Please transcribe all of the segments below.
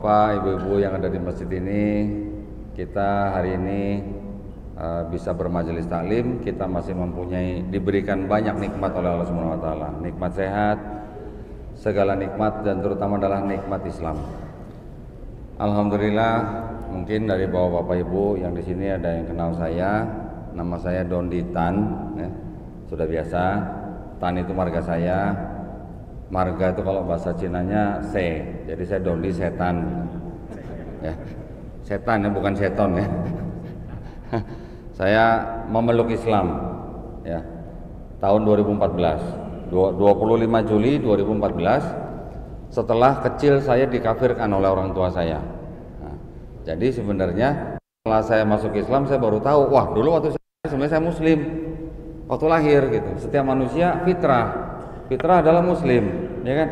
bapak-bapak, ibu-ibu yang ada di masjid ini, kita hari ini bisa bermajelis taklim. Kita masih diberikan banyak nikmat oleh Allah Subhanahu wa taala. Nikmat sehat, segala nikmat, dan terutama adalah nikmat Islam. Alhamdulillah, mungkin dari bapak-bapak ibu yang di sini ada yang kenal saya. Nama saya Dondi Tan, ya. Sudah biasa. Tan itu marga saya. Marga itu kalau bahasa Cinanya se. Jadi saya Dondi setan. Ya. Setan ya, bukan seton ya. Saya memeluk Islam ya. Tahun 2014. 25 Juli 2014. Setelah kecil saya dikafirkan oleh orang tua saya. Nah, jadi sebenarnya setelah saya masuk Islam saya baru tahu, wah dulu waktu sebenarnya saya Muslim waktu lahir gitu. Setiap manusia fitrah adalah Muslim, ya kan?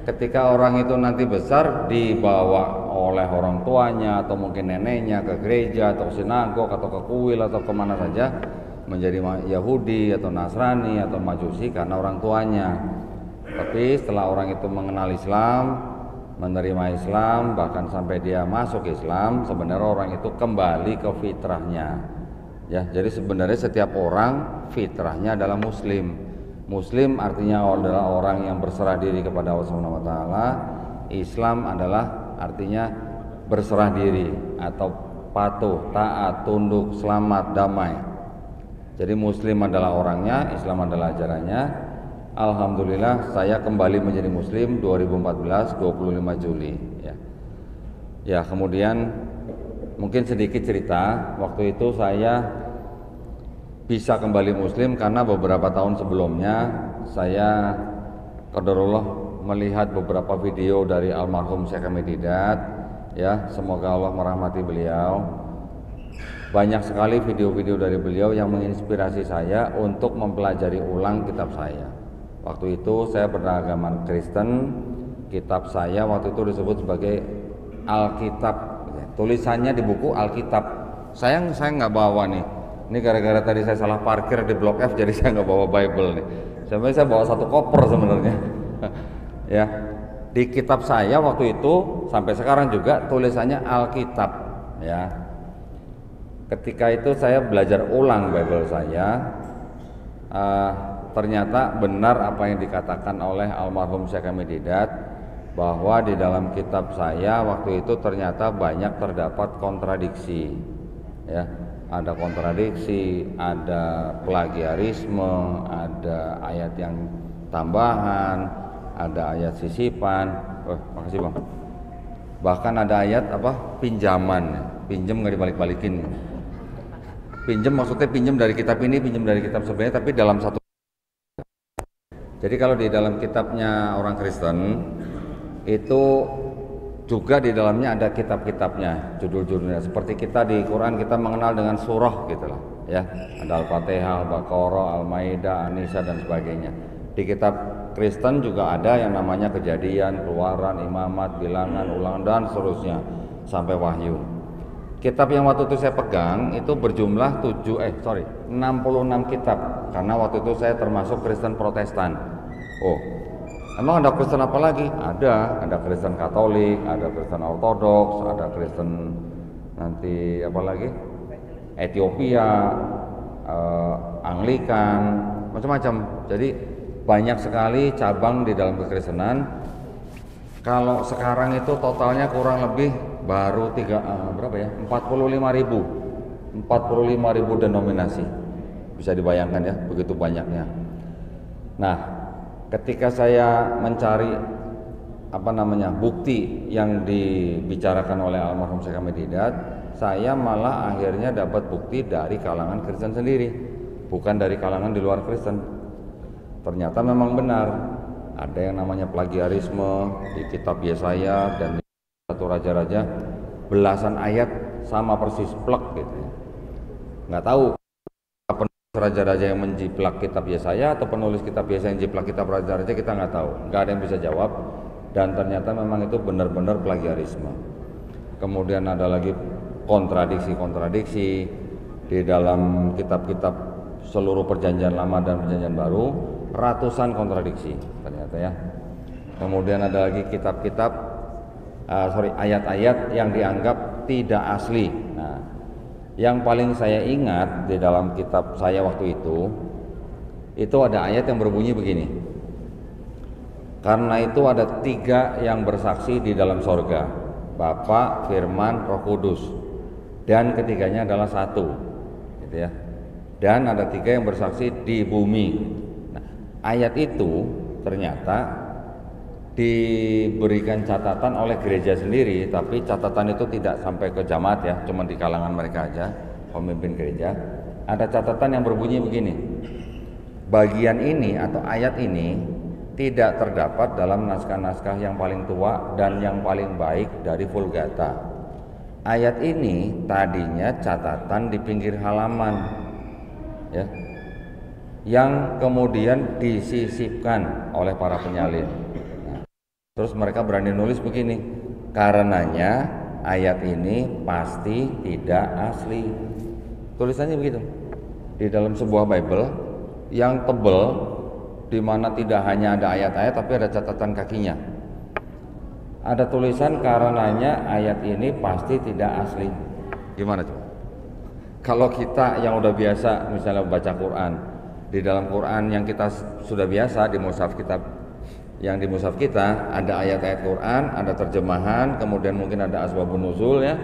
Ketika orang itu nanti besar dibawa oleh orang tuanya atau mungkin neneknya ke gereja atau sinagog atau ke kuil atau kemana saja, menjadi Yahudi atau Nasrani atau Majusi karena orang tuanya. Tapi setelah orang itu mengenal Islam, menerima Islam, bahkan sampai dia masuk Islam, sebenarnya orang itu kembali ke fitrahnya. Ya, jadi sebenarnya setiap orang fitrahnya adalah Muslim. Muslim artinya adalah orang yang berserah diri kepada Allah Subhanahu wa taala. Islam adalah artinya berserah diri atau patuh, taat, tunduk, selamat, damai. Jadi Muslim adalah orangnya, Islam adalah ajarannya. Alhamdulillah saya kembali menjadi Muslim 2014 25 Juli ya. Ya, kemudian mungkin sedikit cerita, waktu itu saya bisa kembali Muslim karena beberapa tahun sebelumnya saya qadarullah melihat beberapa video dari almarhum Syekh Hamid Hidayat ya, semoga Allah merahmati beliau. Banyak sekali video-video dari beliau yang menginspirasi saya untuk mempelajari ulang kitab saya. Waktu itu saya beragama Kristen, kitab saya waktu itu disebut sebagai Alkitab. Tulisannya di buku Alkitab. Saya nggak bawa nih. Ini gara-gara tadi saya salah parkir di Blok F, jadi saya nggak bawa Bible nih. Sebenarnya saya bawa satu koper sebenarnya. Ya, di kitab saya waktu itu sampai sekarang juga tulisannya Alkitab. Ya, ketika itu saya belajar ulang Bible saya. Ternyata benar apa yang dikatakan oleh almarhum Syekh Hamid Hidayat, bahwa di dalam kitab saya waktu itu ternyata banyak terdapat kontradiksi ya, ada kontradiksi, ada plagiarisme, ada ayat yang tambahan, ada ayat sisipan. Makasih Bang. Bahkan ada ayat pinjaman, pinjam nggak dibalik-balikin. Pinjam maksudnya pinjam dari kitab ini, pinjam dari kitab sebenarnya, tapi dalam satu. Jadi kalau di dalam kitabnya orang Kristen itu juga di dalamnya ada kitab-kitabnya, judul-judulnya. Seperti kita di Quran kita mengenal dengan surah gitu lah, ya. Ada Al-Fatihah, Al-Baqarah, Al-Maidah, An-Nisa dan sebagainya. Di kitab Kristen juga ada yang namanya Kejadian, Keluaran, Imamat, Bilangan, Ulangan dan seterusnya sampai Wahyu. Kitab yang waktu itu saya pegang itu berjumlah 66 kitab, karena waktu itu saya termasuk Kristen Protestan. Oh, emang ada Kristen apa lagi? Ada Kristen Katolik, ada Kristen Ortodoks, ada Kristen nanti apa lagi? Ethiopia, Anglikan, macam-macam. Jadi banyak sekali cabang di dalam kekristenan. Kalau sekarang itu totalnya kurang lebih baru 45.000 denominasi. Bisa dibayangkan ya, begitu banyaknya. Nah, ketika saya mencari bukti yang dibicarakan oleh almarhum Syekh Hamid Hidayat, saya malah akhirnya dapat bukti dari kalangan Kristen sendiri, bukan dari kalangan di luar Kristen. Ternyata memang benar ada yang namanya plagiarisme di kitab Yesaya dan di satu raja-raja, belasan ayat sama persis plek gitu. Nggak tahu penulis raja-raja yang menjiplak kitab Yesaya atau penulis kitab Yesaya yang jiplak kitab raja-raja, kita nggak tahu, nggak ada yang bisa jawab. Dan ternyata memang itu benar-benar plagiarisme. Kemudian ada lagi kontradiksi-kontradiksi di dalam kitab-kitab seluruh perjanjian lama dan perjanjian baru, ratusan kontradiksi ternyata ya. Kemudian ada lagi kitab-kitab ayat-ayat yang dianggap tidak asli. Nah, yang paling saya ingat di dalam kitab saya waktu itu ada ayat yang berbunyi begini. Karena itu ada 3 yang bersaksi di dalam sorga, Bapa, Firman, Roh Kudus, dan ketiganya adalah satu, gitu ya. Dan ada 3 yang bersaksi di bumi. Nah, ayat itu ternyata diberikan catatan oleh gereja sendiri, tapi catatan itu tidak sampai ke jamaat ya, cuma di kalangan mereka aja, pemimpin gereja. Ada catatan yang berbunyi begini, bagian ini atau ayat ini tidak terdapat dalam naskah-naskah yang paling tua dan yang paling baik dari Vulgata. Ayat ini tadinya catatan di pinggir halaman, ya, yang kemudian disisipkan oleh para penyalin. Nah, terus mereka berani nulis begini, karenanya ayat ini pasti tidak asli. Tulisannya begitu di dalam sebuah Bible yang tebal, di mana tidak hanya ada ayat-ayat tapi ada catatan kakinya. Ada tulisan karenanya ayat ini pasti tidak asli. Gimana coba? Kalau kita yang udah biasa misalnya baca Quran, di dalam Quran yang kita sudah biasa di mushaf kitab, yang di mushaf kita ada ayat-ayat Quran, ada terjemahan, kemudian mungkin ada asbabun nuzul ya,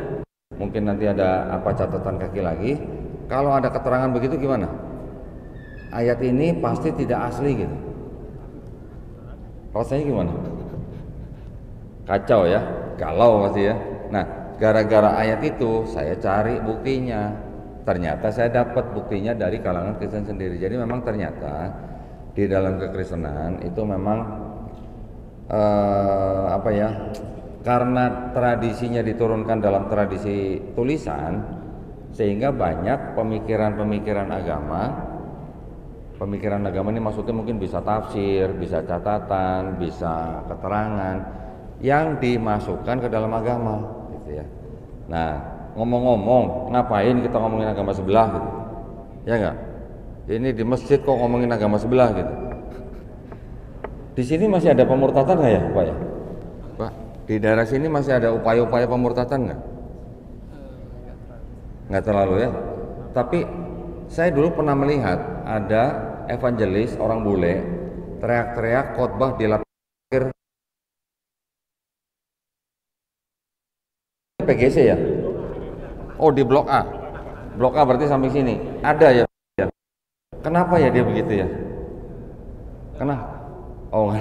mungkin nanti ada apa catatan kaki lagi. Kalau ada keterangan begitu gimana? Ayat ini pasti tidak asli gitu. Rasanya gimana? Kacau ya, galau pasti ya. Nah, gara-gara ayat itu saya cari buktinya. Ternyata saya dapat buktinya dari kalangan Kristen sendiri. Jadi memang ternyata di dalam kekristenan itu memang apa ya? Karena tradisinya diturunkan dalam tradisi tulisan, sehingga banyak pemikiran-pemikiran agama. Pemikiran agama ini maksudnya mungkin bisa tafsir, bisa catatan, bisa keterangan yang dimasukkan ke dalam agama, gitu ya. Nah, ngomong-ngomong, ngapain kita ngomongin agama sebelah, gitu? Ya nggak? Ini di masjid kok ngomongin agama sebelah, gitu. Di sini masih ada pemurtatan nggak ya, Pak ya? Pak, di daerah sini masih ada upaya-upaya pemurtatan nggak? Nggak terlalu ya. Tapi saya dulu pernah melihat ada evangelis orang bule teriak-teriak khotbah di lapangan PGC ya. Oh, di Blok A. Blok A berarti sampai sini. Ada ya. Kenapa ya dia begitu ya? Kenapa? Oh,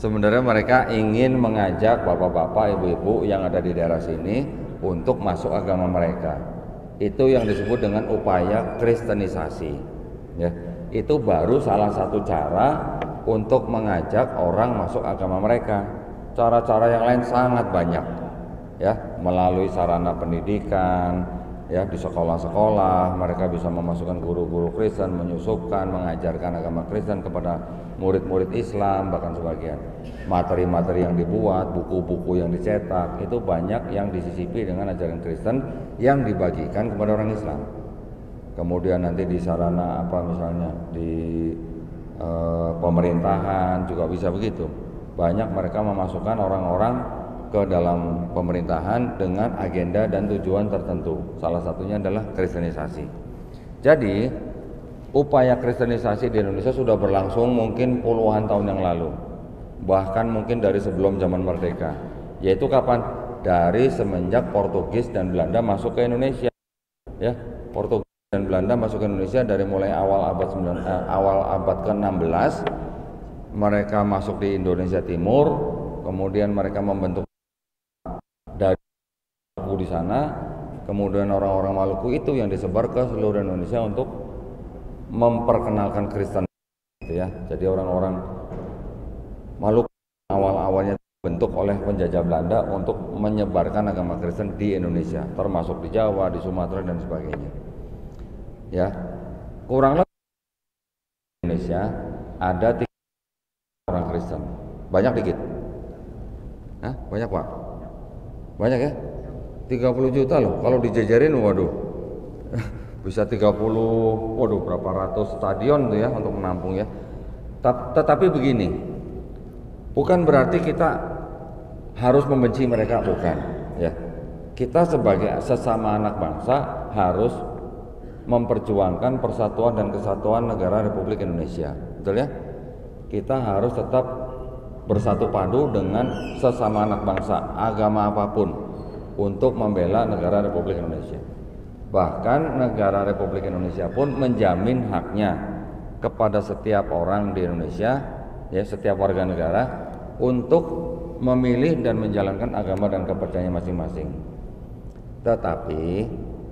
sebenarnya mereka ingin mengajak bapak-bapak, ibu-ibu yang ada di daerah sini untuk masuk agama mereka. Itu yang disebut dengan upaya kristenisasi, ya. Itu baru salah satu cara untuk mengajak orang masuk agama mereka. Cara-cara yang lain sangat banyak, ya, melalui sarana pendidikan, ya, di sekolah-sekolah mereka bisa memasukkan guru-guru Kristen, menyusupkan, mengajarkan agama Kristen kepada murid-murid Islam, bahkan sebagian materi-materi yang dibuat, buku-buku yang dicetak, itu banyak yang disisipi dengan ajaran Kristen yang dibagikan kepada orang Islam. Kemudian nanti di sarana apa misalnya di pemerintahan juga bisa begitu. Banyak mereka memasukkan orang-orang ke dalam pemerintahan dengan agenda dan tujuan tertentu. Salah satunya adalah kristenisasi. Jadi upaya kristenisasi di Indonesia sudah berlangsung mungkin puluhan tahun yang lalu, bahkan mungkin dari sebelum zaman merdeka. Yaitu kapan? Dari semenjak Portugis dan Belanda masuk ke Indonesia. Ya, Portugis dan Belanda masuk ke Indonesia dari mulai awal abad ke-16. Mereka masuk di Indonesia Timur, kemudian mereka membentuk dari Maluku di sana, kemudian orang-orang Maluku itu yang disebar ke seluruh Indonesia untuk memperkenalkan Kristen, gitu ya. Jadi orang-orang Maluku awal-awalnya dibentuk oleh penjajah Belanda untuk menyebarkan agama Kristen di Indonesia, termasuk di Jawa, di Sumatera dan sebagainya. Ya, kurang lebih di Indonesia ada 3 orang Kristen. Banyak dikit? Hah? Banyak Pak? Banyak ya? 30 juta loh. Kalau dijajarin waduh bisa 30, waduh berapa ratus stadion tuh ya untuk menampung ya. Tetapi begini, bukan berarti kita harus membenci mereka, bukan, ya. Kita sebagai sesama anak bangsa harus memperjuangkan persatuan dan kesatuan negara Republik Indonesia, betul ya? Kita harus tetap bersatu padu dengan sesama anak bangsa, agama apapun, untuk membela negara Republik Indonesia. Bahkan negara Republik Indonesia pun menjamin haknya kepada setiap orang di Indonesia, ya, setiap warga negara, untuk memilih dan menjalankan agama dan kepercayaan masing-masing. Tetapi,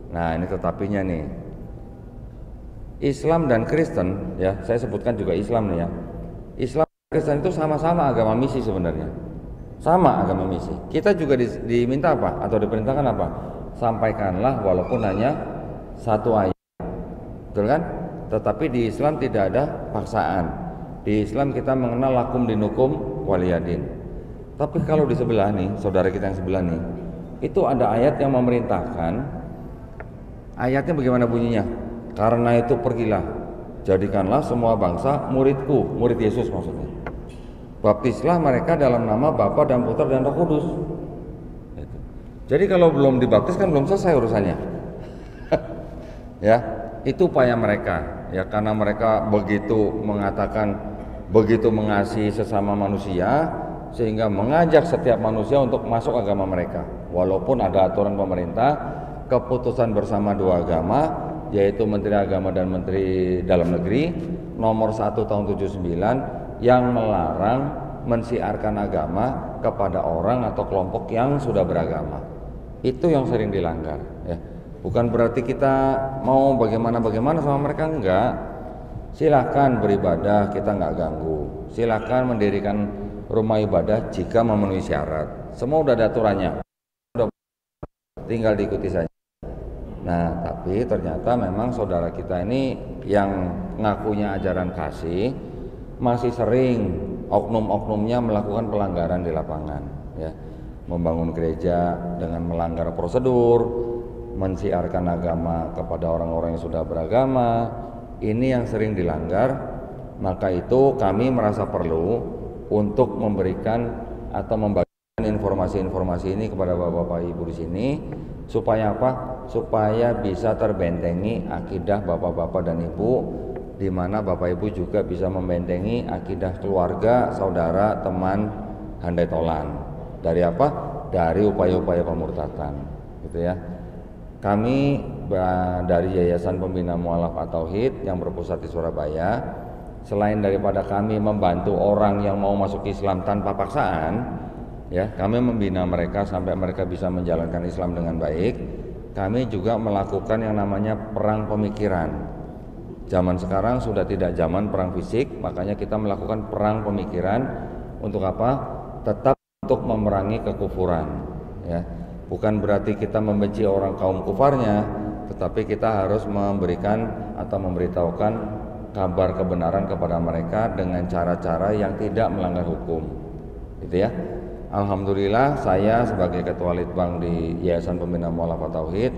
nah ini tetapinya nih, Islam dan Kristen, ya, saya sebutkan juga Islam nih ya. Islam dan Kristen itu sama-sama agama misi sebenarnya. Sama agama misi. Kita juga diminta apa? Atau diperintahkan apa? Sampaikanlah walaupun hanya satu ayat. Betul kan? Tetapi di Islam tidak ada paksaan. Di Islam kita mengenal lakum dinukum waliyadin. Tapi kalau di sebelah nih, saudara kita yang sebelah nih, itu ada ayat yang memerintahkan. Ayatnya bagaimana bunyinya? Karena itu pergilah, jadikanlah semua bangsa muridku, murid Yesus maksudnya. Baptislah mereka dalam nama Bapa dan Putra dan Roh Kudus. Jadi kalau belum dibaptis kan belum selesai urusannya. Ya, itu upaya mereka. Ya, karena mereka begitu mengatakan, begitu mengasihi sesama manusia, sehingga mengajak setiap manusia untuk masuk agama mereka. Walaupun ada aturan pemerintah, keputusan bersama dua agama, yaitu Menteri Agama dan Menteri Dalam Negeri nomor 1 tahun 79 yang melarang mensiarkan agama kepada orang atau kelompok yang sudah beragama. Itu yang sering dilanggar, ya. Bukan berarti kita mau bagaimana sama mereka, enggak. Silahkan beribadah, kita enggak ganggu. Silahkan mendirikan rumah ibadah jika memenuhi syarat. Semua udah ada aturannya, tinggal diikuti saja. Nah, tapi ternyata memang saudara kita ini yang ngakunya ajaran kasih masih sering oknum-oknumnya melakukan pelanggaran di lapangan, ya. Membangun gereja dengan melanggar prosedur, mensiarkan agama kepada orang-orang yang sudah beragama. Ini yang sering dilanggar. Maka itu kami merasa perlu untuk memberikan atau membagikan informasi-informasi ini kepada Bapak-bapak Ibu di sini, supaya apa? Supaya bisa terbentengi akidah Bapak-bapak dan Ibu, di mana Bapak Ibu juga bisa membentengi akidah keluarga, saudara, teman, handai tolan. Dari apa? Dari upaya-upaya pemurtadan, gitu ya. Kami dari Yayasan Pembina Mu'alaf at-Tauhid yang berpusat di Surabaya, selain daripada kami membantu orang yang mau masuk Islam tanpa paksaan, ya, kami membina mereka sampai mereka bisa menjalankan Islam dengan baik. Kami juga melakukan yang namanya perang pemikiran. Zaman sekarang sudah tidak zaman perang fisik, makanya kita melakukan perang pemikiran. Untuk apa? Tetap untuk memerangi kekufuran, ya. Bukan berarti kita membenci orang kaum kufarnya, tetapi kita harus memberikan atau memberitahukan kabar kebenaran kepada mereka dengan cara-cara yang tidak melanggar hukum, gitu ya. Alhamdulillah, saya sebagai Ketua Litbang di Yayasan Pembina Mu'alaf at-Tauhid,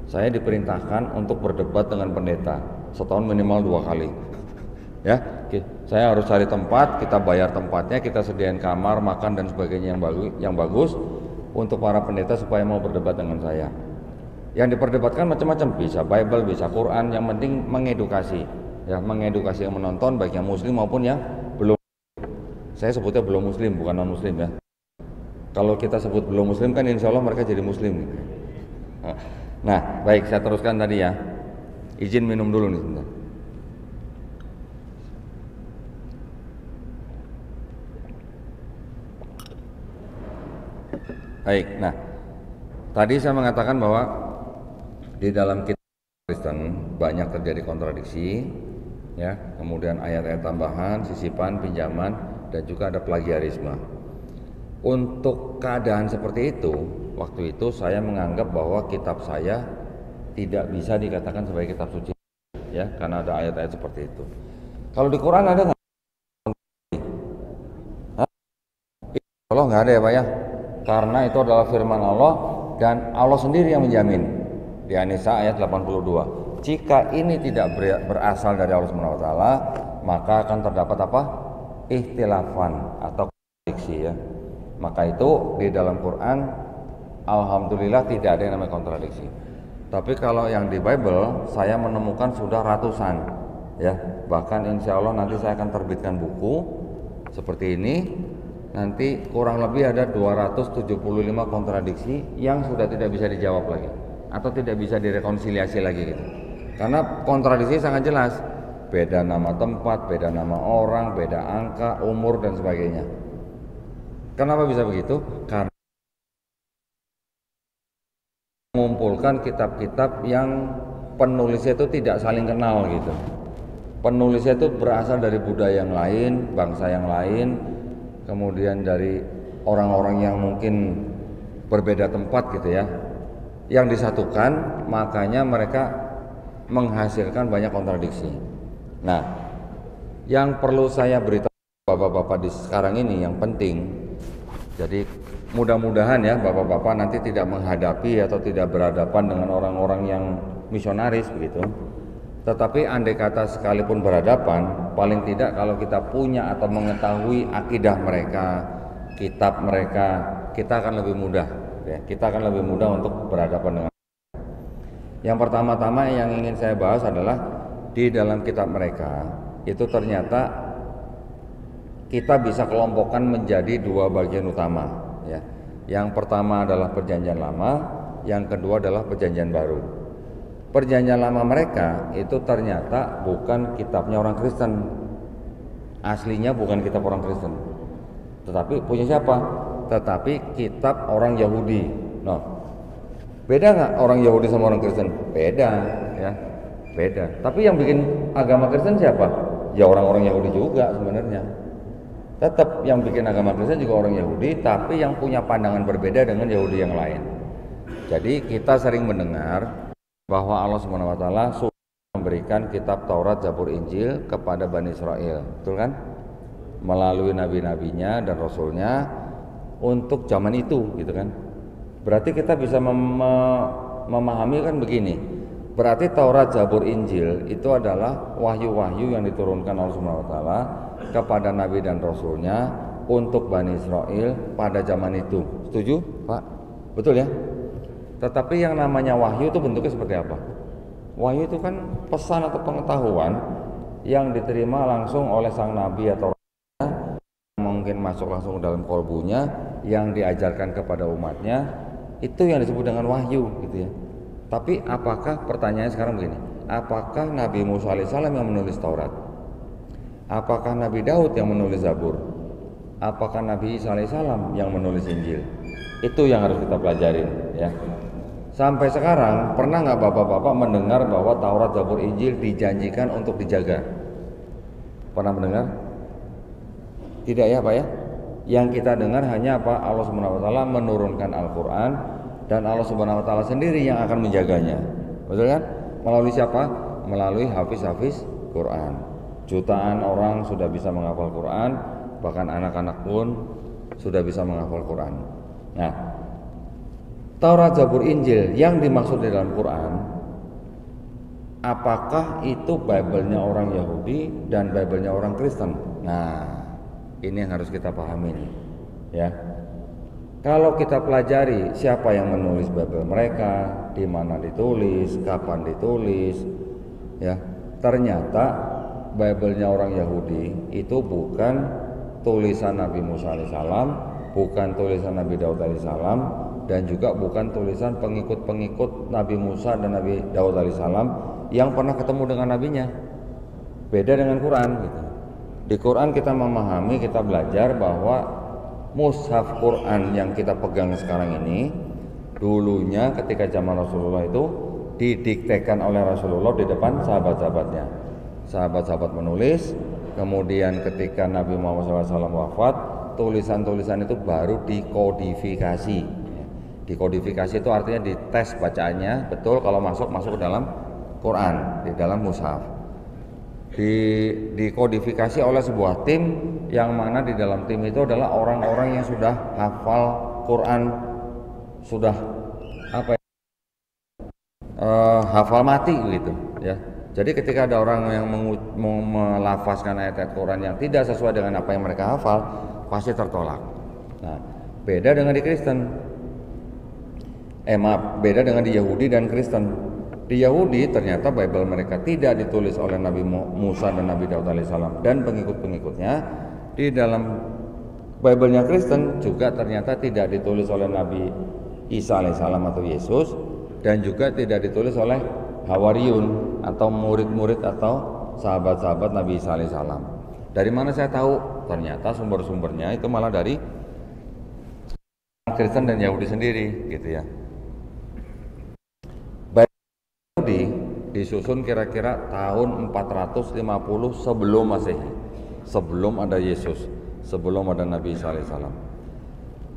saya diperintahkan untuk berdebat dengan pendeta setahun minimal 2 kali. Ya, saya harus cari tempat, kita bayar tempatnya, kita sediain kamar, makan dan sebagainya yang bagus untuk para pendeta supaya mau berdebat dengan saya. Yang diperdebatkan macam-macam, bisa Bible, bisa Quran, yang penting mengedukasi, ya, mengedukasi yang menonton baik yang muslim maupun yang belum. Saya sebutnya belum muslim, bukan non muslim, ya. Kalau kita sebut belum muslim kan insya Allah mereka jadi muslim. Nah, baik, saya teruskan tadi ya. Izin minum dulu nih sebentar. Baik, nah tadi saya mengatakan bahwa di dalam kitab Kristen banyak terjadi kontradiksi, ya, kemudian ayat-ayat tambahan, sisipan, pinjaman, dan juga ada plagiarisme. Untuk keadaan seperti itu, waktu itu saya menganggap bahwa kitab saya tidak bisa dikatakan sebagai kitab suci, ya, karena ada ayat-ayat seperti itu. Kalau di Quran ada nggak? Allah nggak ada ya Pak ya, karena itu adalah firman Allah dan Allah sendiri yang menjamin di An-Nisa ayat 82. Jika ini tidak berasal dari Allah SWT, maka akan terdapat apa? Ikhtilafan atau kontradiksi, ya. Maka itu di dalam Quran alhamdulillah tidak ada yang namanya kontradiksi. Tapi kalau yang di Bible saya menemukan sudah ratusan, ya. Bahkan insya Allah nanti saya akan terbitkan buku seperti ini. Nanti kurang lebih ada 275 kontradiksi yang sudah tidak bisa dijawab lagi atau tidak bisa direkonsiliasi lagi gitu. Karena kontradiksi sangat jelas. Beda nama tempat, beda nama orang, beda angka, umur dan sebagainya. Kenapa bisa begitu? Karena mengumpulkan kitab-kitab yang penulisnya itu tidak saling kenal gitu. Penulisnya itu berasal dari budaya yang lain, bangsa yang lain, kemudian dari orang-orang yang mungkin berbeda tempat gitu ya. Yang disatukan, makanya mereka menghasilkan banyak kontradiksi. Nah, yang perlu saya beritahu bapak-bapak di sekarang ini yang penting, jadi mudah-mudahan ya bapak-bapak nanti tidak menghadapi atau tidak berhadapan dengan orang-orang yang misionaris begitu. Tetapi andai kata sekalipun berhadapan, paling tidak kalau kita punya atau mengetahui akidah mereka, kitab mereka, kita akan lebih mudah ya. Kita akan lebih mudah untuk berhadapan dengan. Yang pertama-tama yang ingin saya bahas adalah di dalam kitab mereka itu ternyata kita bisa kelompokkan menjadi dua bagian utama ya. Yang pertama adalah perjanjian lama, yang kedua adalah perjanjian baru. Perjanjian lama mereka itu ternyata bukan kitabnya orang Kristen. Aslinya bukan kitab orang Kristen. Tetapi punya siapa? Tetapi kitab orang Yahudi. Nah, beda nggak orang Yahudi sama orang Kristen? Beda ya. Beda. Tapi yang bikin agama Kristen siapa? Ya orang-orang Yahudi juga sebenarnya. Tetap yang bikin agama Kristen juga orang Yahudi, tapi yang punya pandangan berbeda dengan Yahudi yang lain. Jadi kita sering mendengar bahwa Allah Subhanahu wa taala sudah memberikan kitab Taurat, Zabur, Injil kepada Bani Israel, betul kan? Melalui nabi-nabinya dan rasulnya untuk zaman itu, gitu kan? Berarti kita bisa memahami kan begini. Berarti Taurat, Zabur, Injil itu adalah wahyu-wahyu yang diturunkan Allah Subhanahu wa taala kepada nabi dan rasulnya untuk Bani Israel pada zaman itu. Setuju, Pak? Betul ya? Tetapi yang namanya wahyu itu bentuknya seperti apa? Wahyu itu kan pesan atau pengetahuan yang diterima langsung oleh sang nabi atau mungkin masuk langsung ke dalam kolbunya, yang diajarkan kepada umatnya, itu yang disebut dengan wahyu gitu ya. Tapi apakah, pertanyaannya sekarang begini, apakah Nabi Musa alaihissalam yang menulis Taurat? Apakah Nabi Daud yang menulis Zabur? Apakah Nabi Isa alaihissalam yang menulis Injil? Itu yang harus kita pelajarin ya. Sampai sekarang pernah nggak bapak-bapak mendengar bahwa Taurat, Zabur, Injil dijanjikan untuk dijaga? Pernah mendengar? Tidak ya Pak ya? Yang kita dengar hanya apa? Allah Subhanahu wa taala menurunkan Al-Qur'an dan Allah Subhanahu wa taala sendiri yang akan menjaganya. Betul kan? Melalui siapa? Melalui hafiz-hafiz Quran. Jutaan orang sudah bisa menghafal Quran, bahkan anak-anak pun sudah bisa menghafal Quran. Nah, Taurat, Zabur, Injil yang dimaksud di dalam Quran, apakah itu Bible-nya orang Yahudi dan Bible-nya orang Kristen? Nah, ini yang harus kita pahami nih, ya. Kalau kita pelajari siapa yang menulis Bible mereka, di mana ditulis, kapan ditulis, ya, ternyata Bible-nya orang Yahudi itu bukan tulisan Nabi Musa alaihissalam, bukan tulisan Nabi Daud alaihissalam, dan juga bukan tulisan pengikut-pengikut Nabi Musa dan Nabi Daud alaihissalam yang pernah ketemu dengan nabinya. Beda dengan Quran gitu. Di Quran kita memahami, kita belajar bahwa mushaf Quran yang kita pegang sekarang ini dulunya ketika zaman Rasulullah itu didiktekan oleh Rasulullah di depan sahabat-sahabatnya. Sahabat-sahabat menulis, kemudian ketika Nabi Muhammad SAW wafat, tulisan-tulisan itu baru dikodifikasi. Dikodifikasi itu artinya dites bacaannya betul, kalau masuk ke dalam Quran, di dalam mushaf. Dikodifikasi oleh sebuah tim yang mana di dalam tim itu adalah orang-orang yang sudah hafal Quran, sudah hafal mati gitu ya. Jadi ketika ada orang yang melafazkan ayat-ayat Quran yang tidak sesuai dengan apa yang mereka hafal, pasti tertolak. Nah, Beda dengan di Kristen. Beda dengan di Yahudi dan Kristen. Di Yahudi ternyata Bible mereka tidak ditulis oleh Nabi Musa dan Nabi Daud alaihissalam dan pengikut-pengikutnya. Di dalam Bible-nya Kristen juga ternyata tidak ditulis oleh Nabi Isa alaihissalam atau Yesus, dan juga tidak ditulis oleh Hawariyun atau murid-murid atau sahabat-sahabat Nabi Isa alaihissalam. Dari mana saya tahu? Ternyata sumber-sumbernya itu malah dari Kristen dan Yahudi sendiri, gitu ya. Yahudi disusun kira-kira tahun 450 sebelum Masehi, sebelum ada Yesus, sebelum ada Nabi Isa alaihissalam.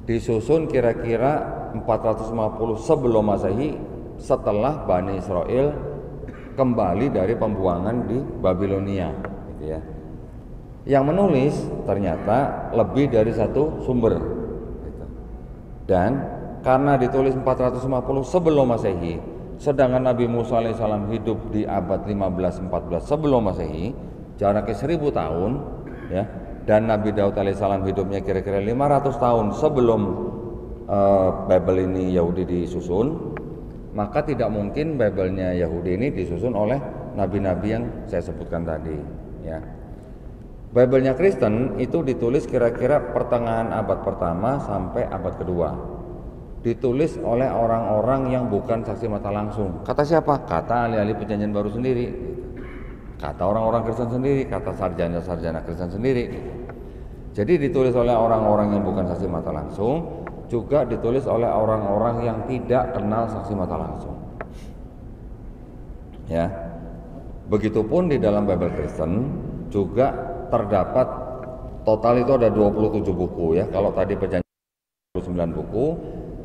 Disusun kira-kira 450 sebelum Masehi, setelah Bani Israel kembali dari pembuangan di Babilonia, gitu ya. Yang menulis ternyata lebih dari satu sumber, gitu. Dan karena ditulis 450 sebelum Masehi, sedangkan Nabi Musa alaihissalam hidup di abad 15-14 sebelum Masehi, jaraknya 1000 tahun, ya. Dan Nabi Daud alaihissalam hidupnya kira-kira 500 tahun sebelum Bible ini Yahudi disusun, maka tidak mungkin Bible-nya Yahudi ini disusun oleh nabi-nabi yang saya sebutkan tadi, ya. Bible-nya Kristen itu ditulis kira-kira pertengahan abad pertama sampai abad kedua. Ditulis oleh orang-orang yang bukan saksi mata langsung. Kata siapa? Kata ahli-ahli perjanjian baru sendiri. Kata orang-orang Kristen sendiri, kata sarjana-sarjana Kristen sendiri. Jadi ditulis oleh orang-orang yang bukan saksi mata langsung, juga ditulis oleh orang-orang yang tidak kenal saksi mata langsung. Ya. Begitupun di dalam Bible Kristen juga terdapat total itu ada 27 buku, ya. Kalau tadi perjanjian 29 buku,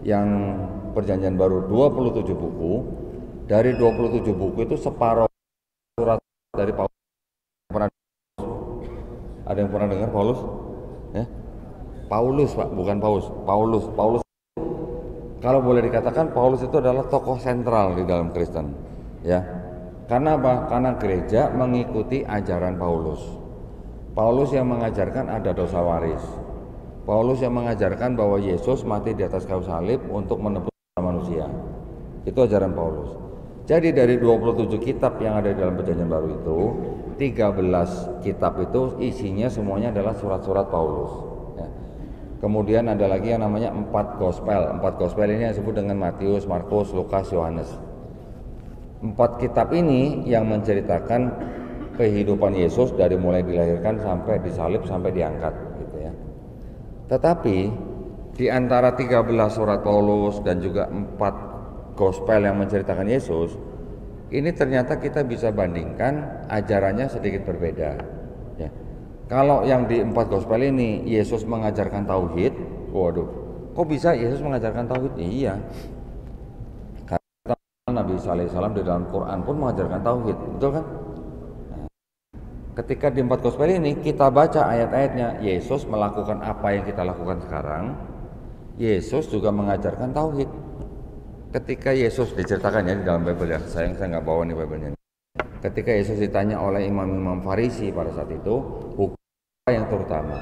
yang perjanjian baru 27 buku. Dari 27 buku itu separuh surat dari Paulus. Ada yang pernah dengar Paulus? Ya? Paulus, Pak, bukan Paus. Paulus. Kalau boleh dikatakan Paulus itu adalah tokoh sentral di dalam Kristen, ya. Karena apa? Karena gereja mengikuti ajaran Paulus. Paulus yang mengajarkan ada dosa waris. Paulus yang mengajarkan bahwa Yesus mati di atas kayu salib untuk menebus manusia. Itu ajaran Paulus. Jadi dari 27 kitab yang ada di dalam perjanjian baru itu, 13 kitab itu isinya semuanya adalah surat-surat Paulus, ya. Kemudian ada lagi yang namanya 4 gospel. 4 gospel ini yang disebut dengan Matius, Markus, Lukas, Yohanes. 4 kitab ini yang menceritakan kehidupan Yesus dari mulai dilahirkan sampai disalib sampai diangkat, gitu ya. Tetapi di antara 13 surat Paulus dan juga 4 gospel yang menceritakan Yesus, ini ternyata kita bisa bandingkan ajarannya sedikit berbeda, ya. Kalau yang di 4 gospel ini Yesus mengajarkan tauhid, waduh, kok bisa Yesus mengajarkan tauhid? Iya, karena Nabi Isa alaihissalam di dalam Quran pun mengajarkan tauhid, betul kan? Nah, ketika di 4 gospel ini kita baca ayat-ayatnya, Yesus melakukan apa yang kita lakukan sekarang. Yesus juga mengajarkan tauhid. Ketika Yesus diceritakan, ya, di dalam Bible, ya, saya nggak bawa nih Bible-nya. Ketika Yesus ditanya oleh imam-imam Farisi pada saat itu, hukum apa yang terutama?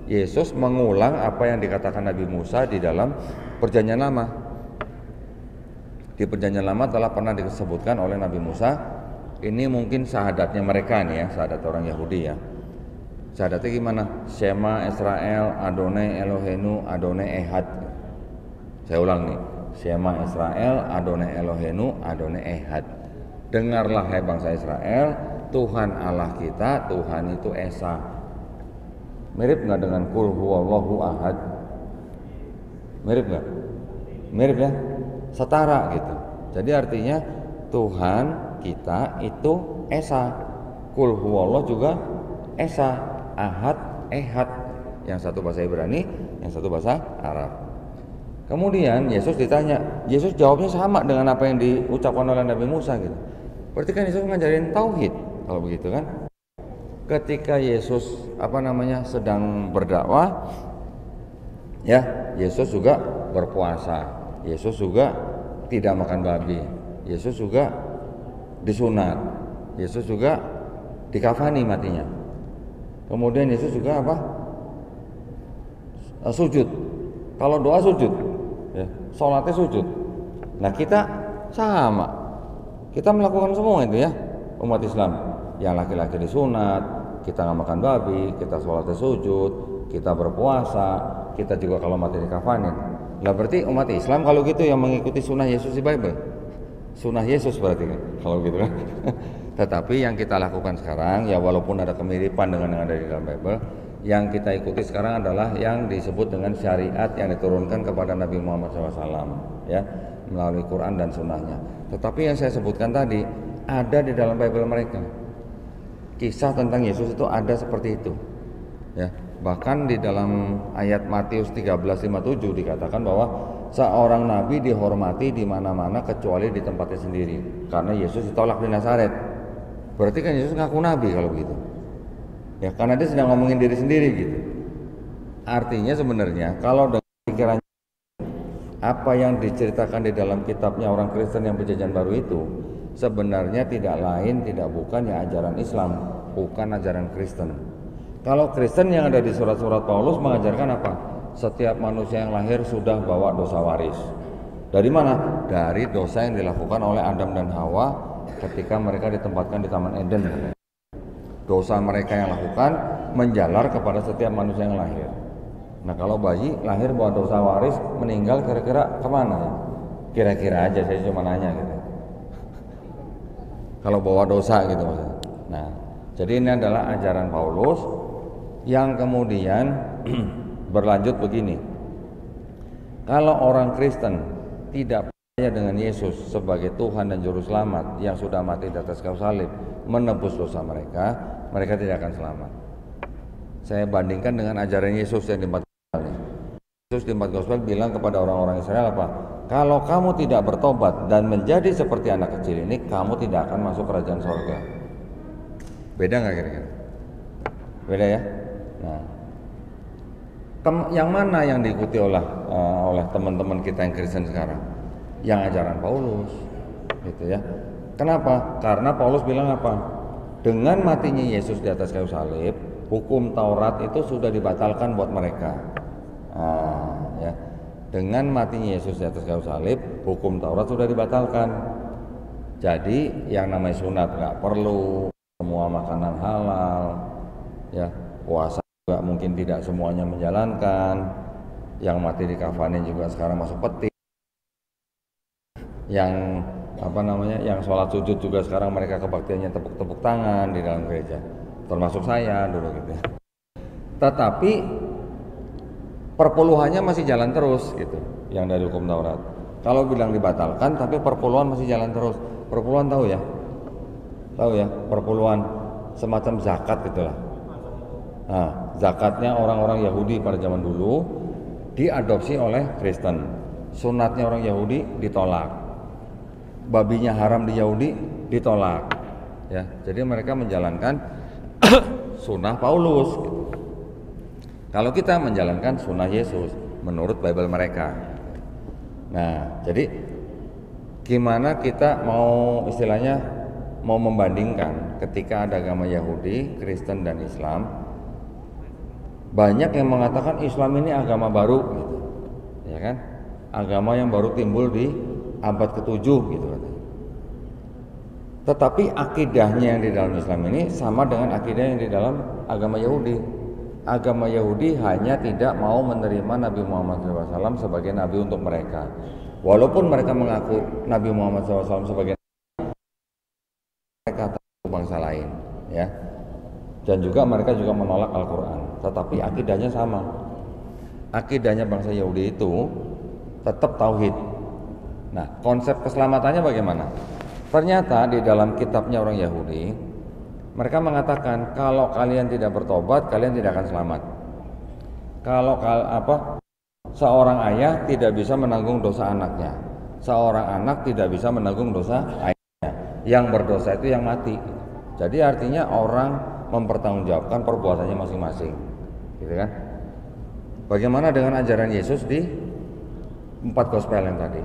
Yesus mengulang apa yang dikatakan Nabi Musa di dalam Perjanjian Lama. Di Perjanjian Lama telah pernah disebutkan oleh Nabi Musa. Ini mungkin syahadatnya mereka nih, ya, syahadat orang Yahudi, ya. Syahadatnya gimana? Shema Israel, Adonai Elohenu, Adonai Ehad. Saya ulang nih. Shema Israel, Adonai Elohenu, Adonai Ehad. Dengarlah hai bangsa Israel, Tuhan Allah kita, Tuhan itu Esa. Mirip nggak dengan Qul huwallahu ahad? Mirip nggak? Mirip, ya? Setara gitu. Jadi artinya Tuhan kita itu Esa. Qul huwallahu juga Esa, Ahad, Ehad. Yang satu bahasa Ibrani, yang satu bahasa Arab. Kemudian Yesus ditanya, Yesus jawabnya sama dengan apa yang diucapkan oleh Nabi Musa gitu. Berarti kan Yesus ngajarin tauhid kalau begitu kan. Ketika Yesus sedang berdakwah, ya, Yesus juga berpuasa. Yesus juga tidak makan babi. Yesus juga disunat. Yesus juga dikafani matinya. Kemudian Yesus juga sujud Kalau doa sujud, ya, sholatnya sujud. Nah kita sama, kita melakukan semua itu ya, umat Islam. Yang laki-laki disunat, kita nggak makan babi, kita sholatnya sujud, kita berpuasa, kita juga kalau mati dikafanin. Lah berarti umat Islam kalau gitu yang mengikuti sunnah Yesus di Bible, sunnah Yesus berarti kan, kalau gitu kan. Tetapi yang kita lakukan sekarang ya walaupun ada kemiripan dengan yang ada di dalam Bible, yang kita ikuti sekarang adalah yang disebut dengan syariat yang diturunkan kepada Nabi Muhammad SAW ya, melalui Quran dan sunnahnya. Tetapi yang saya sebutkan tadi ada di dalam Bible mereka. Kisah tentang Yesus itu ada seperti itu ya. Bahkan di dalam ayat Matius 13:57 dikatakan bahwa seorang nabi dihormati di mana-mana kecuali di tempatnya sendiri, karena Yesus ditolak di Nazaret. Berarti kan Yesus ngaku nabi kalau begitu. Ya, karena dia sedang ngomongin diri sendiri gitu. Artinya sebenarnya kalau dengan pikiran apa yang diceritakan di dalam kitabnya orang Kristen yang perjanjian baru itu sebenarnya tidak lain tidak bukan ya ajaran Islam, bukan ajaran Kristen. Kalau Kristen yang ada di surat-surat Paulus mengajarkan apa? Setiap manusia yang lahir sudah bawa dosa waris. Dari mana? Dari dosa yang dilakukan oleh Adam dan Hawa ketika mereka ditempatkan di Taman Eden. Dosa mereka yang lakukan menjalar kepada setiap manusia yang lahir. Nah kalau bayi lahir bawa dosa waris, meninggal kira-kira kemana ya? Kira-kira aja, saya cuma nanya gitu. Kalau bawa dosa gitu maksudnya. Nah jadi ini adalah ajaran Paulus yang kemudian berlanjut begini. Kalau orang Kristen tidak percaya dengan Yesus sebagai Tuhan dan Juru Selamat yang sudah mati di atas kayu salib menebus dosa mereka, mereka tidak akan selamat. Saya bandingkan dengan ajaran Yesus yang di empat Gospel. Yesus di empat Gospel bilang kepada orang-orang Israel apa? Kalau kamu tidak bertobat dan menjadi seperti anak kecil ini, kamu tidak akan masuk kerajaan sorga. Beda nggak kira-kira? Beda ya? Nah, yang mana yang diikuti oleh teman-teman kita yang Kristen sekarang? Yang ajaran Paulus, gitu ya. Kenapa? Karena Paulus bilang apa? Dengan matinya Yesus di atas kayu salib, hukum Taurat itu sudah dibatalkan buat mereka. Ya. Dengan matinya Yesus di atas kayu salib, hukum Taurat sudah dibatalkan. Jadi yang namanya sunat nggak perlu, semua makanan halal, ya puasa juga mungkin tidak semuanya menjalankan, yang mati di kafanin juga sekarang masuk peti, yang yang sholat sujud juga sekarang mereka kebaktiannya tepuk-tepuk tangan di dalam gereja, termasuk saya dulu gitu. Tetapi perpuluhannya masih jalan terus gitu, yang dari hukum Taurat. Kalau bilang dibatalkan, tapi perpuluhan masih jalan terus. Perpuluhan tahu ya, perpuluhan semacam zakat gitulah. Nah, zakatnya orang-orang Yahudi pada zaman dulu diadopsi oleh Kristen. Sunatnya orang Yahudi ditolak, babinya haram di Yahudi ditolak. Ya, jadi mereka menjalankan sunnah Paulus. Gitu. Kalau kita menjalankan sunnah Yesus menurut Bible mereka. Nah, jadi gimana kita mau istilahnya mau membandingkan ketika ada agama Yahudi, Kristen dan Islam? Banyak yang mengatakan Islam ini agama baru gitu. Ya kan? Agama yang baru timbul di abad ke-7 gitu katanya. Tetapi akidahnya yang di dalam Islam ini sama dengan akidah yang di dalam agama Yahudi. Agama Yahudi hanya tidak mau menerima Nabi Muhammad SAW sebagai nabi untuk mereka. Walaupun mereka mengaku Nabi Muhammad SAW sebagai mereka bangsa lain, ya. Dan juga mereka juga menolak Al-Quran. Tetapi akidahnya sama. Akidahnya bangsa Yahudi itu tetap tauhid. Nah, konsep keselamatannya bagaimana? Ternyata di dalam kitabnya orang Yahudi, mereka mengatakan kalau kalian tidak bertobat, kalian tidak akan selamat. Kalau seorang ayah tidak bisa menanggung dosa anaknya, seorang anak tidak bisa menanggung dosa ayahnya. Yang berdosa itu yang mati. Jadi artinya orang mempertanggungjawabkan perbuatannya masing-masing, gitu kan? Bagaimana dengan ajaran Yesus di 4 Gospel yang tadi?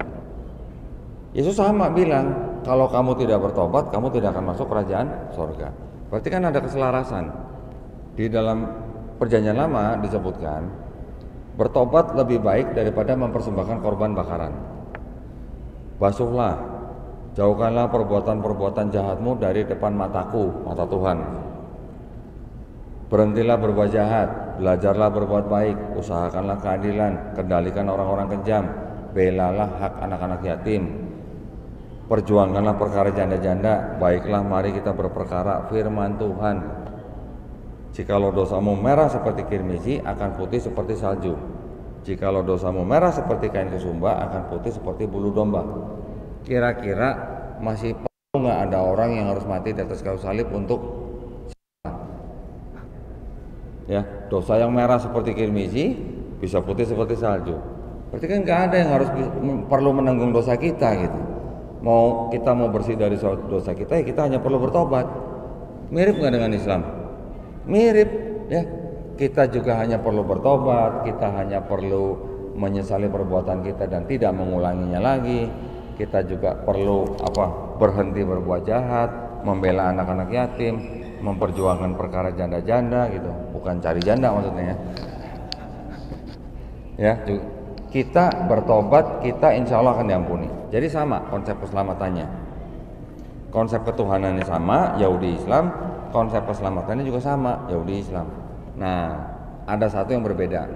Yesus sama bilang, kalau kamu tidak bertobat, kamu tidak akan masuk kerajaan sorga. Berarti kan ada keselarasan. Di dalam perjanjian lama disebutkan Bertobat lebih baik daripada mempersembahkan korban bakaran. Basuhlah, jauhkanlah perbuatan-perbuatan jahatmu dari depan mataku, mata Tuhan. Berhentilah berbuat jahat, belajarlah berbuat baik, usahakanlah keadilan, kendalikan orang-orang kejam, belalah hak anak-anak yatim, perjuangkanlah perkara janda-janda, baiklah mari kita berperkara firman Tuhan. Jikalau dosamu merah seperti kirmizi, akan putih seperti salju. Jikalau dosamu merah seperti kain kesumba, akan putih seperti bulu domba. Kira-kira masih perlu nggak ada orang yang harus mati di atas kayu salib untuk ya, dosa yang merah seperti kirmizi bisa putih seperti salju. Berarti kan nggak ada yang harus perlu menanggung dosa kita gitu. Kita mau bersih dari dosa kita, ya kita hanya perlu bertobat. Mirip nggak dengan Islam? Mirip ya. Kita juga hanya perlu bertobat, kita hanya perlu menyesali perbuatan kita dan tidak mengulanginya lagi. Kita juga perlu berhenti berbuat jahat, membela anak-anak yatim, memperjuangkan perkara janda-janda gitu, bukan cari janda maksudnya ya. Kita bertobat, kita insya Allah akan diampuni. Jadi sama konsep keselamatannya, konsep ketuhanannya sama, Yahudi Islam, konsep keselamatannya juga sama, Yahudi Islam. Nah, ada satu yang berbeda.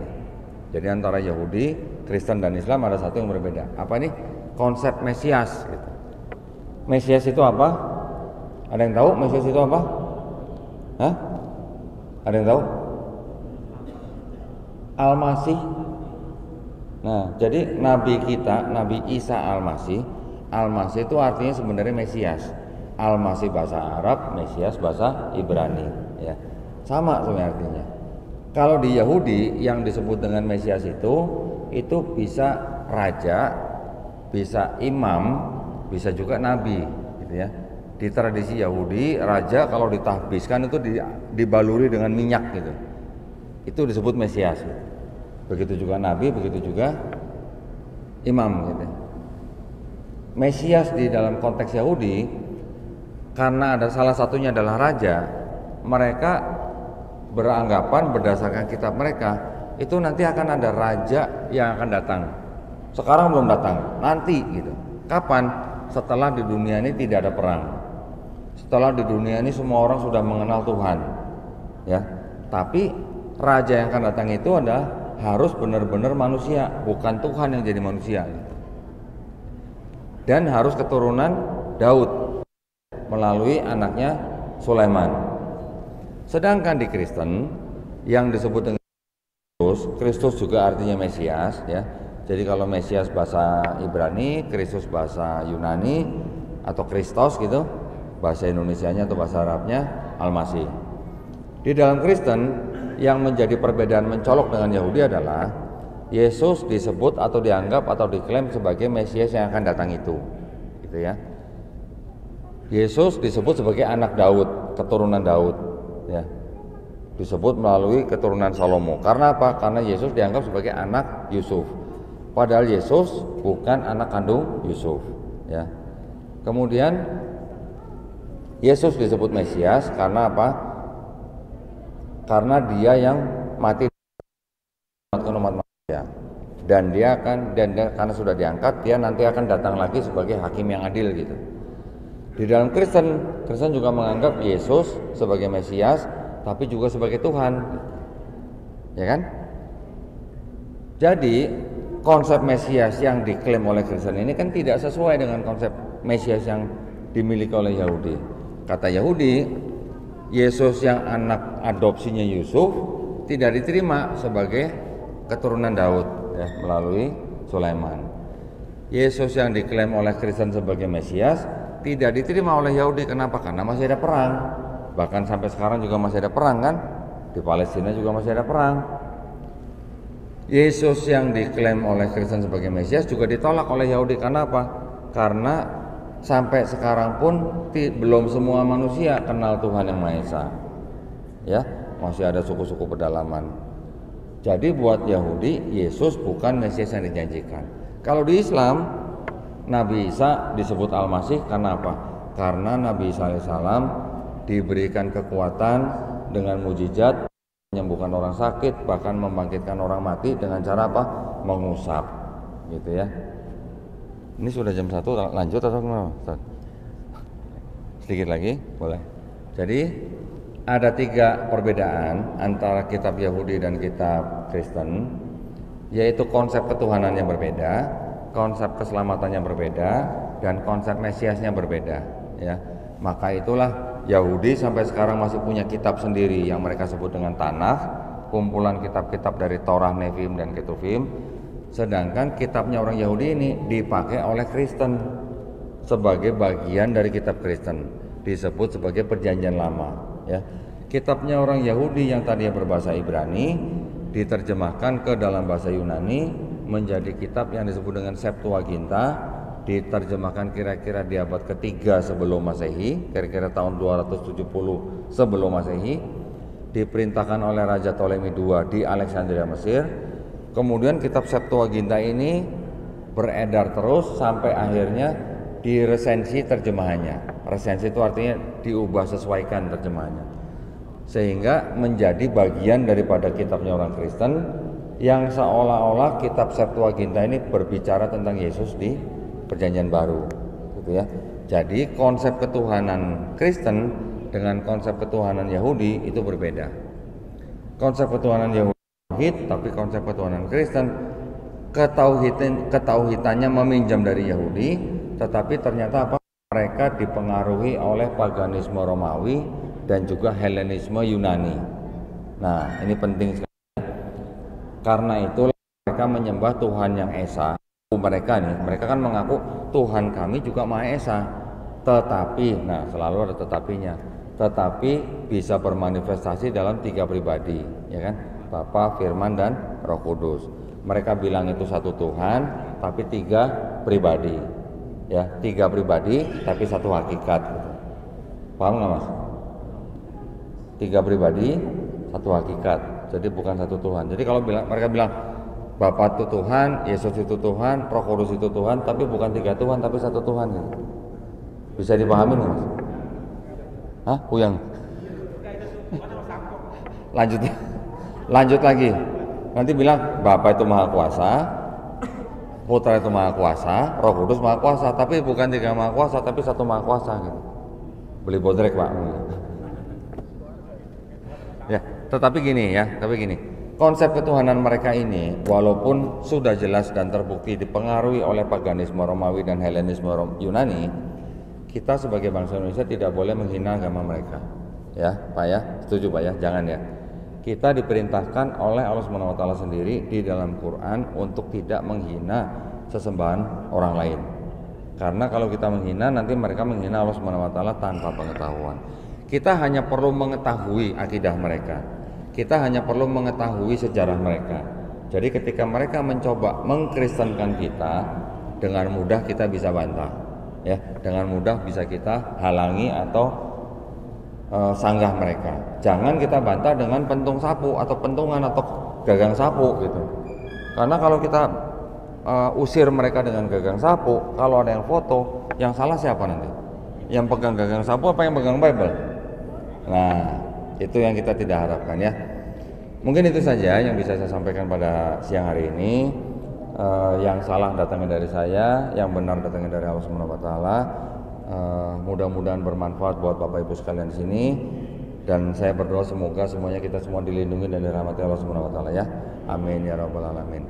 Jadi antara Yahudi, Kristen dan Islam ada satu yang berbeda. Apa nih? Konsep Mesias gitu. Mesias itu apa? Ada yang tahu Mesias itu apa? Hah? Ada yang tahu? Al-Masih. Nah, jadi Nabi kita, Nabi Isa Al-Masih. Al-Masih itu artinya sebenarnya Mesias. Al-Masih bahasa Arab, Mesias bahasa Ibrani. Ya, sama sebenarnya artinya. Kalau di Yahudi yang disebut dengan Mesias itu bisa raja, bisa imam, bisa juga nabi, gitu ya. Di tradisi Yahudi, raja kalau ditahbiskan itu dibaluri dengan minyak gitu. Itu disebut Mesias. Gitu. Begitu juga nabi, begitu juga imam gitu. Mesias di dalam konteks Yahudi karena ada salah satunya adalah raja, mereka beranggapan berdasarkan kitab mereka itu nanti akan ada raja yang akan datang. Sekarang belum datang, nanti gitu. Kapan? Setelah di dunia ini tidak ada perang. Setelah di dunia ini semua orang sudah mengenal Tuhan. Ya. Tapi raja yang akan datang itu adalah harus benar-benar manusia, bukan Tuhan yang jadi manusia. Dan harus keturunan Daud melalui anaknya Sulaiman. Sedangkan di Kristen yang disebut dengan Kristus juga artinya Mesias ya. Jadi kalau Mesias bahasa Ibrani, Kristus bahasa Yunani atau Kristos gitu, bahasa Indonesianya atau bahasa Arabnya Al-Masih. Di dalam Kristen yang menjadi perbedaan mencolok dengan Yahudi adalah Yesus disebut atau dianggap atau diklaim sebagai Mesias yang akan datang itu. Gitu ya. Yesus disebut sebagai anak Daud, keturunan Daud. Ya, disebut melalui keturunan Salomo. Karena apa? Karena Yesus dianggap sebagai anak Yusuf. Padahal Yesus bukan anak kandung Yusuf. Ya. Kemudian Yesus disebut Mesias karena apa? Karena dia yang mati umat manusia. Dan karena sudah diangkat, dia nanti akan datang lagi sebagai hakim yang adil gitu. Di dalam Kristen juga menganggap Yesus sebagai Mesias, tapi juga sebagai Tuhan, ya kan? Jadi konsep Mesias yang diklaim oleh Kristen ini kan tidak sesuai dengan konsep Mesias yang dimiliki oleh Yahudi. Kata Yahudi, Yesus yang anak adopsinya Yusuf tidak diterima sebagai keturunan Daud, ya, melalui Sulaiman. Yesus yang diklaim oleh Kristen sebagai Mesias tidak diterima oleh Yahudi. Kenapa? Karena masih ada perang. Bahkan sampai sekarang juga masih ada perang kan? Di Palestina juga masih ada perang. Yesus yang diklaim oleh Kristen sebagai Mesias juga ditolak oleh Yahudi. Karena apa? Karena sampai sekarang pun belum semua manusia kenal Tuhan yang Maha Esa. Ya, masih ada suku-suku pedalaman. Jadi buat Yahudi, Yesus bukan Mesias yang dijanjikan. Kalau di Islam, Nabi Isa disebut Al-Masih karena apa? Karena Nabi Isa AS diberikan kekuatan dengan mujizat menyembuhkan orang sakit, bahkan membangkitkan orang mati dengan cara apa? Mengusap, gitu ya. Ini sudah jam 1, lanjut atau gimana, Ustaz? Sedikit lagi, boleh. Jadi ada 3 perbedaan antara kitab Yahudi dan kitab Kristen, yaitu konsep ketuhanan yang berbeda, konsep keselamatan yang berbeda, dan konsep Mesiasnya berbeda, ya. Maka itulah Yahudi sampai sekarang masih punya kitab sendiri yang mereka sebut dengan Tanakh, kumpulan kitab-kitab dari Torah, Nevim, dan Ketuvim. Sedangkan kitabnya orang Yahudi ini dipakai oleh Kristen sebagai bagian dari kitab Kristen, disebut sebagai Perjanjian Lama, ya. Kitabnya orang Yahudi yang tadinya berbahasa Ibrani diterjemahkan ke dalam bahasa Yunani menjadi kitab yang disebut dengan Septuaginta, diterjemahkan kira-kira di abad ketiga sebelum Masehi, kira-kira tahun 270 sebelum Masehi, diperintahkan oleh Raja Ptolemy II di Alexandria, Mesir. Kemudian kitab Septuaginta ini beredar terus sampai akhirnya diresensi terjemahannya. Resensi itu artinya diubah, sesuaikan terjemahannya, sehingga menjadi bagian daripada kitabnya orang Kristen yang seolah-olah kitab Septuaginta ini berbicara tentang Yesus di Perjanjian Baru, gitu ya. Jadi konsep ketuhanan Kristen dengan konsep ketuhanan Yahudi itu berbeda. Konsep ketuhanan Yahudi tauhid, tapi konsep ketuhanan Kristen ketauhidannya meminjam dari Yahudi, tetapi ternyata apa? Mereka dipengaruhi oleh paganisme Romawi dan juga Helenisme Yunani. Nah, ini penting sekali. Karena itulah mereka menyembah Tuhan yang Esa. Mereka kan mengaku Tuhan kami juga Maha Esa, tetapi, nah selalu ada tetapinya, tetapi bisa bermanifestasi dalam 3 pribadi, ya kan? Bapa, Firman, dan Roh Kudus. Mereka bilang itu satu Tuhan, tapi 3 pribadi, ya, 3 pribadi, tapi satu hakikat. Paham nggak, Mas? 3 pribadi, satu hakikat. Jadi bukan satu Tuhan. Jadi kalau mereka bilang Bapa itu Tuhan, Yesus itu Tuhan, Roh Kudus itu Tuhan, tapi bukan 3 Tuhan, tapi satu Tuhan, gitu. Bisa dipahami nggak, Mas? Hah? Puyang? Lanjut lagi. Nanti bilang Bapa itu Maha Kuasa, Putra itu Maha Kuasa, Roh Kudus Maha Kuasa, tapi bukan 3 Maha Kuasa, tapi satu Maha Kuasa, gitu. Beli bodrek, Pak. Ya, tetapi gini. Konsep ketuhanan mereka ini walaupun sudah jelas dan terbukti dipengaruhi oleh paganisme Romawi dan Helenisme Yunani, kita sebagai bangsa Indonesia tidak boleh menghina agama mereka. Ya, Pak ya, setuju Pak ya, jangan ya. Kita diperintahkan oleh Allah SWT sendiri di dalam Quran untuk tidak menghina sesembahan orang lain. Karena kalau kita menghina, nanti mereka menghina Allah SWT tanpa pengetahuan. Kita hanya perlu mengetahui akidah mereka. Kita hanya perlu mengetahui sejarah mereka. Jadi ketika mereka mencoba mengkristenkan kita, dengan mudah kita bisa bantah, ya, dengan mudah bisa kita halangi atau sanggah mereka. Jangan kita bantah dengan pentung sapu atau pentungan atau gagang sapu, gitu. Karena kalau kita usir mereka dengan gagang sapu, kalau ada yang foto, yang salah siapa nanti? Yang pegang gagang sapu apa yang pegang Bible? Nah, itu yang kita tidak harapkan ya. Mungkin itu saja yang bisa saya sampaikan pada siang hari ini. Yang salah datangnya dari saya, yang benar datangnya dari Allah Subhanahu wa taala. Mudah-mudahan bermanfaat buat Bapak Ibu sekalian di sini, dan saya berdoa semoga semuanya kita semua dilindungi dan dirahmati Allah Subhanahu wa taala ya. Amin ya rabbal alamin.